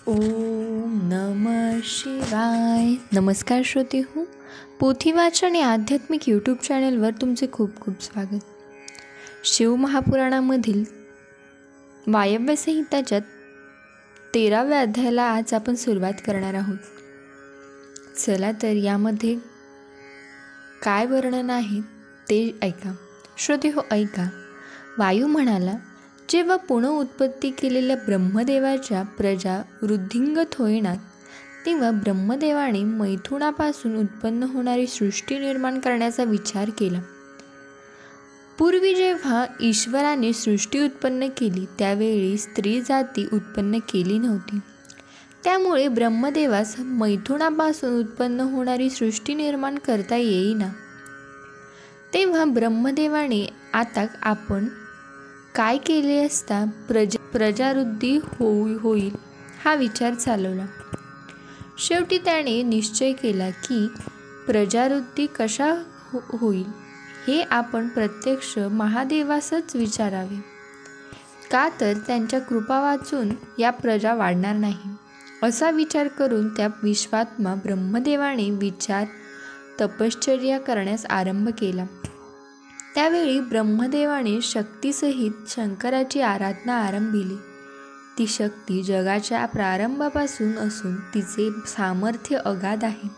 ओम नमः शिवाय. नमस्कार श्रोते हो, पोथी वाचन या आध्यात्मिक यूट्यूब चॅनलवर तुमचे खूप खूप स्वागत. शिवमहापुराणामधील वायव्य संहिताच्या 13व्या अध्यायाला आज आपण सुरुवात करणार आहोत. चला तर यामध्ये काय वर्णन आहे ते ऐका. श्रोते हो ऐका. वायू म्हणाला, जेव्हा पुनः उत्पत्ती केलेल्या ब्रह्मदेवाच्या प्रजा वृद्धिंगत होईनात, तेव्हा ब्रह्मदेवाने मैथुनापासून उत्पन्न होणारी सृष्टी निर्माण करण्याचा विचार केला. पूर्वी जेव्हा ईश्वराने सृष्टी उत्पन्न केली त्यावेळी स्त्री जाती उत्पन्न केली नव्हती. त्यामुळे ब्रह्मदेवास मैथुनापासून उत्पन्न होणारी सृष्टी निर्माण करता येईना. तेव्हा ब्रह्मदेवाने आता आपण काय केले असता प्रजावृद्धी होईल हा विचार चालवला. शेवटी त्याने निश्चय केला की प्रजावृद्धी कशा होईल हे आपण प्रत्यक्ष महादेवासच विचारावे, का तर त्यांच्या कृपा वाचून या प्रजा वाढणार नाही. असा विचार करून त्या विश्वात्मा ब्रह्मदेवाने तपश्चर्या करण्यास आरंभ केला. त्यावेळी ब्रह्मदेवाने शक्तीसहित शंकराची आराधना आरंभिली. ती शक्ती जगाच्या प्रारंभापासून असून तिचे सामर्थ्य अगाध आहे.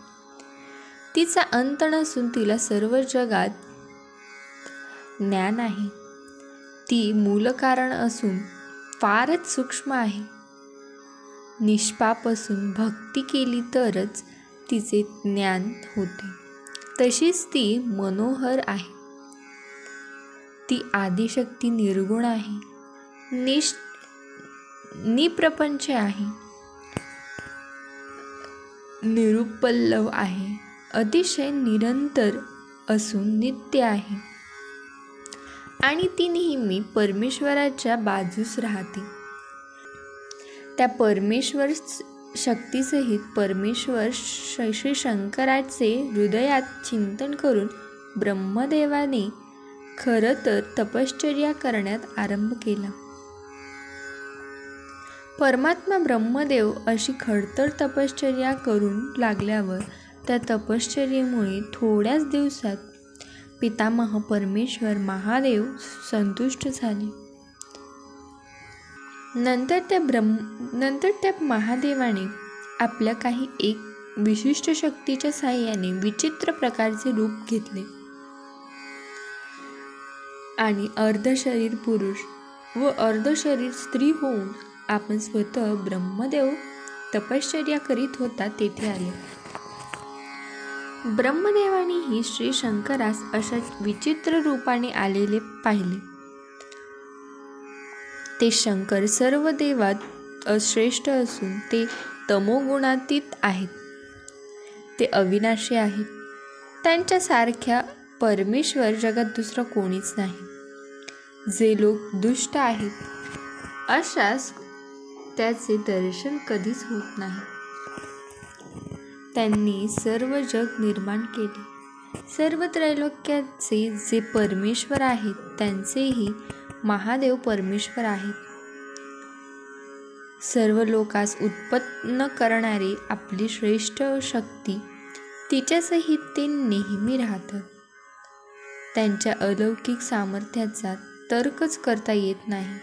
तिचा अंत नसून तिला सर्व जगात ज्ञान आहे. ती मूल कारण असून फारच सूक्ष्म आहे. निष्पाप असून भक्ती केली तरच तिचे ज्ञान होते. तशीच ती मनोहर आहे. ती आदिशक्ती निर्गुण आहे, निप्रपंच आहे, निरुपल्लव आहे, अतिशय निरंतर असून नित्य आहे आणि ती नेहमी परमेश्वराच्या बाजूस राहते. त्या परमेश्वर शक्तीसहित परमेश्वर श्री शंकराचे हृदयात चिंतन करून ब्रह्मदेवाने खरं तर तपश्चर्या करण्यात आरंभ केला. परमात्मा ब्रह्मदेव अशी खडतर तपश्चर्या करून लागल्यावर त्या तपश्चर्येमुळे थोड्याच दिवसात पितामह परमेश्वर महादेव संतुष्ट झाले. नंतर त्या महादेवाने आपल्या काही एक विशिष्ट शक्तीच्या साहाय्याने विचित्र प्रकारचे रूप घेतले आणि अर्धशरीर पुरुष व अर्धशरीर स्त्री होऊन आपण स्वतः ब्रह्मदेव तपश्चर्या करीत होता तेथे आले. ब्रह्मदेवानेही श्री शंकरास अशा विचित्र रूपाने आलेले पाहिले. ते शंकर सर्व देवात श्रेष्ठ असून ते तमोगुणातीत आहेत. ते अविनाशी आहेत. त्यांच्यासारख्या परमेश्वर जगात दुसरा कोणीच नाही. जे लोक दुष्ट आहेत अशास त्याचे दर्शन कधीच होत नाही. त्यांनी सर्व जग निर्माण केले. सर्व त्रैलोक्याचे जे परमेश्वर आहेत त्यांचेही महादेव परमेश्वर आहेत. सर्व लोकास उत्पन्न करणारी आपली श्रेष्ठ शक्ती तिच्यासहित ते नेहमी राहतात. त्यांच्या अलौकिक सामर्थ्याचा तर्कच करता येत नाही.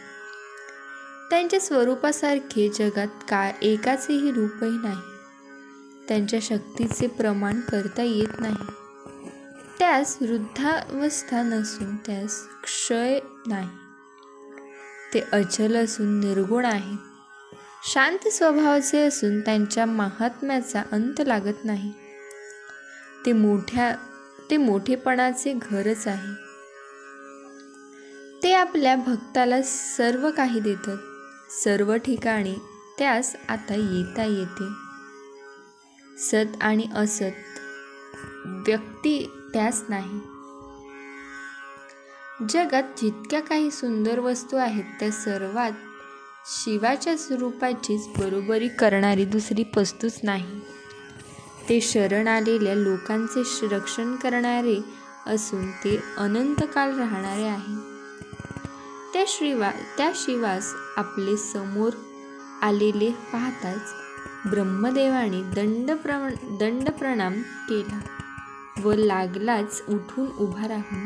त्यांच्या स्वरूपासारखे जगात एकाचेही रूपही नाही. त्यांच्या शक्तीचे प्रमाण करता येत नाही. त्यास वृद्धावस्था नसून त्यास क्षय नाही. ते अचल असून निर्गुण आहेत. शांत स्वभावाचे असून त्यांच्या महात्म्याचा अंत लागत नाही. ते मोठेपणाचे घरच आहे. ते आपल्या भक्ताला सर्व काही देतात. सर्व ठिकाणी त्यास आता येता येते. सत आणि असत व्यक्ती त्यास नाही. जगात जितक्या काही सुंदर वस्तू आहेत त्या सर्वात शिवाच्या स्वरूपाचीच बरोबरी करणारी दुसरी वस्तूच नाही. ते शरण आलेल्या लोकांचे रक्षण करणारे असून ते अनंत काळ राहणारे आहे. त्या शिवास आपले समोर आलेले पाहताच ब्रह्मदेवाने दंड प्रणाम केला व लागलाच उठून उभा राहून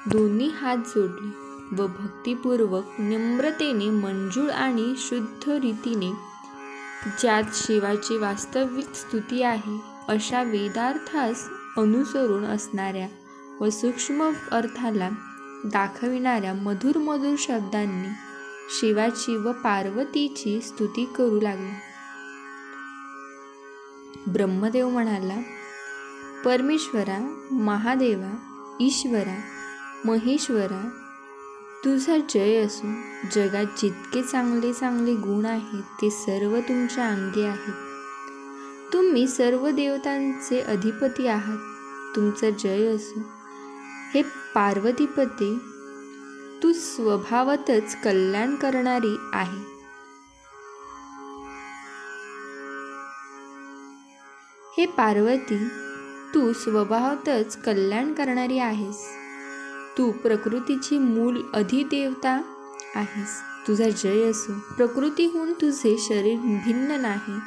दोन्ही हात जोडले व भक्तिपूर्वक नम्रतेने मंजूळ आणि शुद्ध रीतीने ज्यात शिवाची वास्तविक स्तुती आहे अशा वेदार्थास अनुसरून असणाऱ्या व सूक्ष्म अर्थाला दाखविणाऱ्या मधुर मधुर शब्दांनी शिवाची व पार्वतीची स्तुती करू लागला. ब्रह्मदेव म्हणाला, परमेश्वरा, महादेवा, ईश्वरा, महेश्वरा, तुझा जय असो. जगात जितके चांगले चांगले गुण आहेत ते सर्व तुमच्या अंगी आहेत. तुम्ही सर्व देवतांचे अधिपती आहात. तुमचा जय असो. हे पार्वतीपते, तू स्वभावतच कल्याण करणारी आहे. हे पार्वती, तू स्वभावतच कल्याण करणारी आहेस. तू प्रकृतीची मूल अधिदेवता आहेस. तुझा जय असो. प्रकृतीहून तुझे शरीर भिन्न नाही.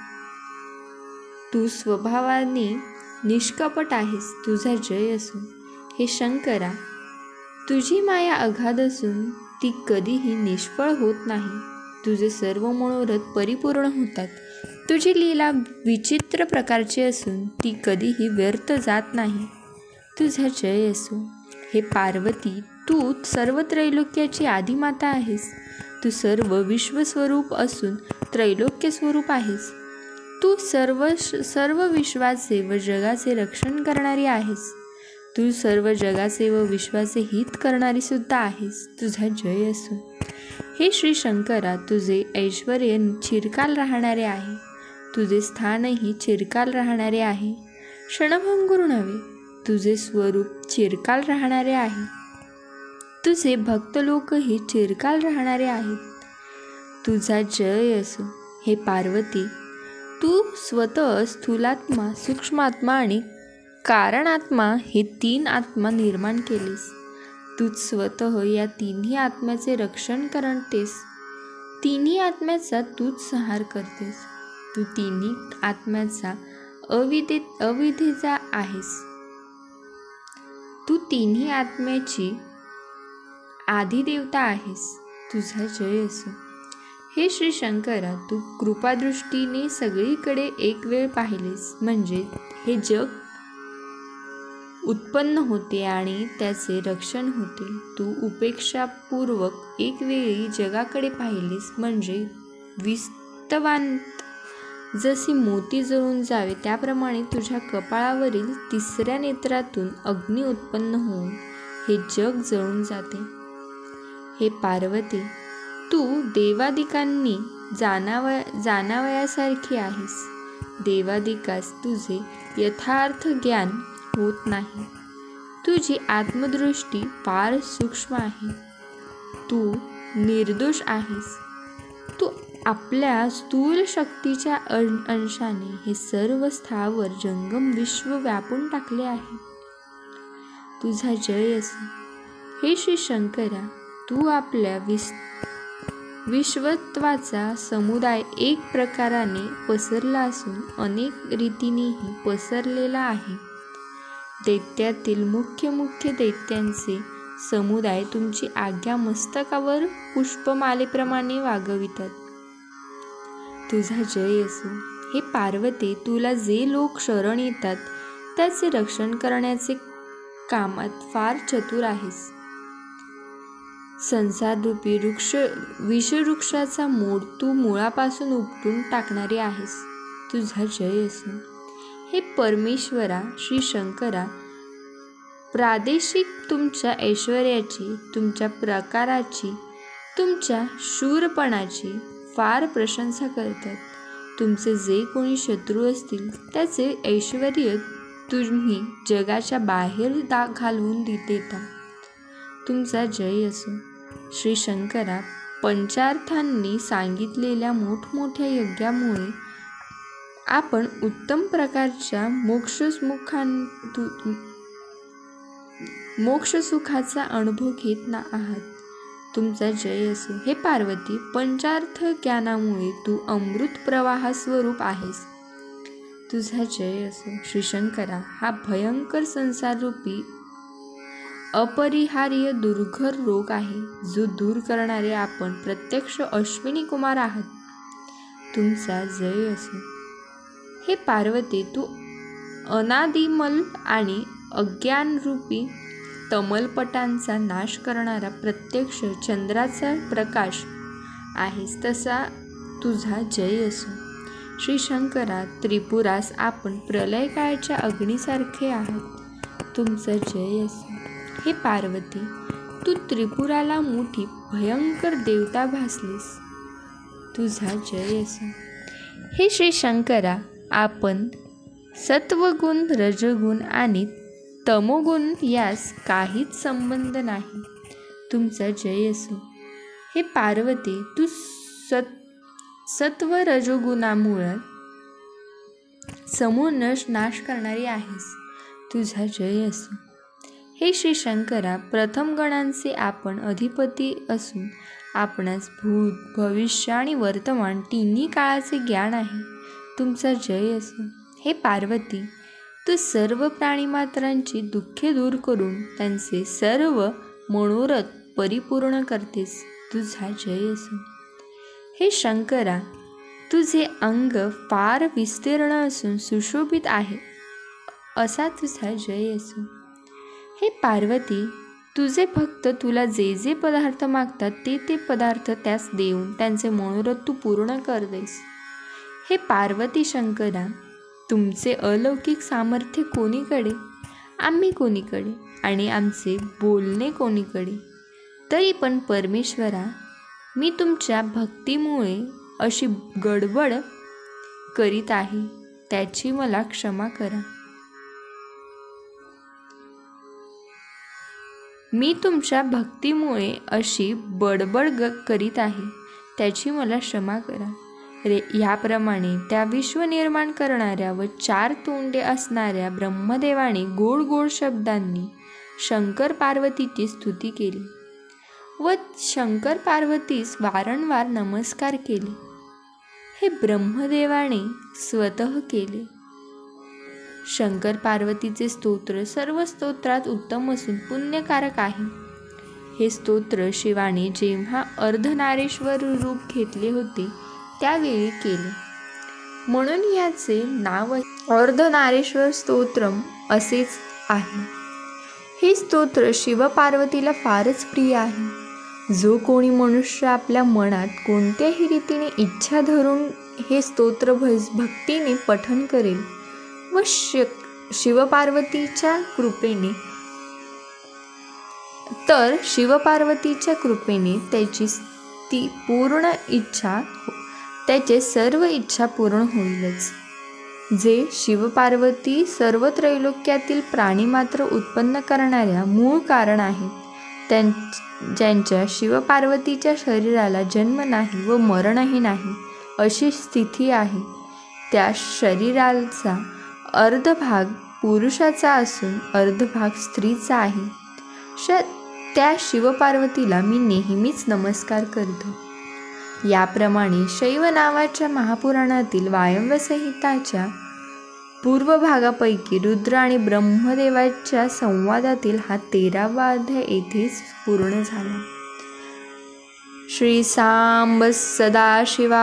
तू स्वभावाने निष्कपट आहेस. तुझा जय असो. हे शंकरा, तुझी माया अगाध असून ती कधीही निष्फळ होत नाही. तुझे सर्व मनोरथ परिपूर्ण होतात. तुझी लीला विचित्र प्रकारची असून ती कधीही व्यर्थ जात नाही. तुझा जय असो. हे पार्वती, तू सर्व त्रैलोक्याची आदिमाता आहेस. तू सर्व विश्वस्वरूप असून त्रैलोक्य स्वरूप आहेस. तू सर्व विश्वाचे व जगाचे रक्षण करणारी आहेस. तू सर्व जगाचे व विश्वाचे हित करणारी सुद्धा आहेस. तुझा जय असो. हे श्री शंकरा, तुझे ऐश्वर्य चिरकाल राहणारे आहे. तुझे स्थानही चिरकाल राहणारे आहे. क्षणभंगुर नव्हे. तुझे स्वरूप चिरकाल राहणारे आहे. तुझे भक्त लोकही चिरकाल राहणारे आहेत. तुझा जय असो. हे पार्वती, तू स्वतः स्थूलात्मा, सूक्ष्मात्मा आणि कारणात्मा हे 3 आत्मा निर्माण केलेस. तूच स्वतः या तिन्ही आत्म्याचे रक्षण करतेस. तिन्ही आत्म्याचा तूच संहार करतेस. तू तिन्ही आत्म्याचा अविधेचा आहेस. तू तिन्ही आत्म्याची आदिदेवता आहेस. तुझा जय असो. हे श्री शंकरा, तू कृपादृष्टीने सगळीकडे एक वेळ पाहिलेस म्हणजे हे जग उत्पन्न होते आणि त्याचे रक्षण होते. तू उपेक्षापूर्वक एक वेळी जगाकडे पाहिलेस म्हणजे विस्तवांत जशी मोती जळून जावे त्याप्रमाणे तुझ्या कपाळावरील 3ऱ्या नेत्रातून अग्नी उत्पन्न होऊन हे जग जळून जाते. हे पार्वती, तू देवादिकांनी जाणावयासारखी आहेस. देवादिकास तुझे यथार्थ ज्ञान होत नाही. तुझी आत्मदृष्टी फार सूक्ष्म आहे. तू निर्दोष आहेस. तू आपल्या स्थूल शक्तीच्या अंशाने हे सर्व स्थावर जंगम विश्व व्यापून टाकले आहे. तुझा जय असो. हे श्री शंकरा, तू आपल्या विश्वत्वाचा समुदाय एक प्रकाराने पसरला असून अनेक रीतीनेही पसरलेला आहे. दैत्यातील मुख्य दैत्यांचे समुदाय तुमची आज्ञा मस्तकावर पुष्पमालेप्रमाणे वागवितात. तुझा जय असो. हे पार्वती, तुला जे लोक शरण येतात त्याचे रक्षण करण्याचे कामात फार चतुर आहेस. संसाररूपी विषवृक्षाचा मूळ तू मुळापासून उपटून टाकणारी आहेस. तुझा जय असो. हे परमेश्वरा, श्री शंकरा, प्रादेशिक तुमच्या ऐश्वर्याची, तुमच्या प्रकाराची, तुमच्या शूरपणाची फार प्रशंसा करतात. तुमचे जे कोणी शत्रू असतील त्याचे ऐश्वर्य तुम्ही जगाच्या बाहेर घालवून देता. तुमचा जय असो. श्री शंकरा, पंचार्थांनी सांगितलेल्या मोठमोठ्या यज्ञामुळे आपण उत्तम प्रकारच्या मोक्षसुखाचा अनुभव घेत आहात. तुमचा जय असो. हे पार्वती, पंचार्थ ज्ञानामुळे तू अमृत प्रवाह स्वरूप आहेस. तुझा जय असो. श्री शंकरा, हा भयंकर संसाररूपी अपरिहार्य दुर्घर रोग आहे, जो दूर करणारे आपण प्रत्यक्ष अश्विनी कुमार आहात. तुमचा जय असो. हे पार्वती, तू अनादिमल आणि अज्ञानरूपी तमलपटांचा नाश करणारा प्रत्यक्ष चंद्राचा प्रकाश आहेस. तसा तुझा जय असो. श्री शंकरा, त्रिपुरास आपण प्रलयकाळच्या अग्नीसारखे आहात. तुमचा जय असो. हे पार्वती, तू त्रिपुराला मोठी भयंकर देवता भासलीस. तुझा जय असो. हे श्री शंकरा, आपण सत्वगुण, रजगुण आणि तमोगुण यास काहीच संबंध नाही. तुमचा जय असो. हे पार्वती, तू सत्व रजोगुणामुळे समूळ नाश करणारी आहेस. तुझा जय असो. हे श्री शंकरा, प्रथम गणांचे आपण अधिपती असून आपणास भूत, भविष्य आणि वर्तमान तिन्ही काळाचे ज्ञान आहे. तुमचा जय असो. हे पार्वती, तू सर्व प्राणीमात्रांची दुःखे दूर करून त्यांचे सर्व मनोरथ परिपूर्ण करतेस. तुझा जय असो. हे शंकरा, तुझे अंग फार विस्तीर्ण असून सुशोभित आहे. असा तुझा जय असो. हे पार्वती, तुझे भक्त तुला जे जे पदार्थ मागतात ते पदार्थ त्यास देऊन त्यांचे मनोरथ तू पूर्ण करतेस. हे पार्वती शंकरा, तुमचे अलौकिक सामर्थ्य कोणीकडे, आम्ही कोणीकडे आणि आमचे बोलणे कोणीकडे. तरी पण परमेश्वरा, मी तुमच्या भक्तीमुळे अशी गडबड करीत आहे, त्याची मला क्षमा करा. मी तुमच्या भक्तीमुळे अशी बडबड करीत आहे, त्याची मला क्षमा करा. ह्याप्रमाणे त्या विश्व निर्माण करणाऱ्या व 4 तोंडे असणाऱ्या ब्रह्मदेवाने गोड गोड शब्दांनी शंकर पार्वतीची स्तुती केली व शंकर पार्वतीस वारंवार नमस्कार केले. हे ब्रह्मदेवाने स्वतः केले. शंकर पार्वतीचे स्तोत्र सर्व स्तोत्रात उत्तम असून पुण्यकारक आहे. हे स्तोत्र शिवाने जेव्हा अर्धनारेश्वर रूप घेतले होते त्यावेळी केले, म्हणून याचे नाव अर्धनारेश्वर स्तोत्रम असेच आहे. हे स्तोत्र शिवपार्वतीला फारच प्रिय आहे. जो कोणी मनुष्य आपल्या मनात कोणत्याही रीतीने इच्छा धरून हे स्तोत्र भक्तीने पठण करेल व शिवपार्वतीच्या कृपेने त्याची ती पूर्ण इच्छा, त्याचे सर्व इच्छा पूर्ण होईलच. जे शिवपार्वती सर्व त्रैलोक्यातील प्राणीमात्र उत्पन्न करणाऱ्या मूळ कारण आहेत, ज्यांच्या शिवपार्वतीच्या शरीराला जन्म नाही व मरणही नाही अशी स्थिती आहे, त्या शरीराचा अर्धभाग पुरुषाचा असून अर्धभाग स्त्रीचा आहे. त्या शिवपार्वतीला मी नेहमीच नमस्कार करतो. याप्रमाणे शैव नावाच्या महापुराणातील वायव्य संहिताच्या पूर्व भागापैकी रुद्र आणि ब्रह्मदेवाच्या संवादातील हा 13वा अध्याय येथेच पूर्ण झाला. श्री सांब सदाशिवार्पणमस्तु.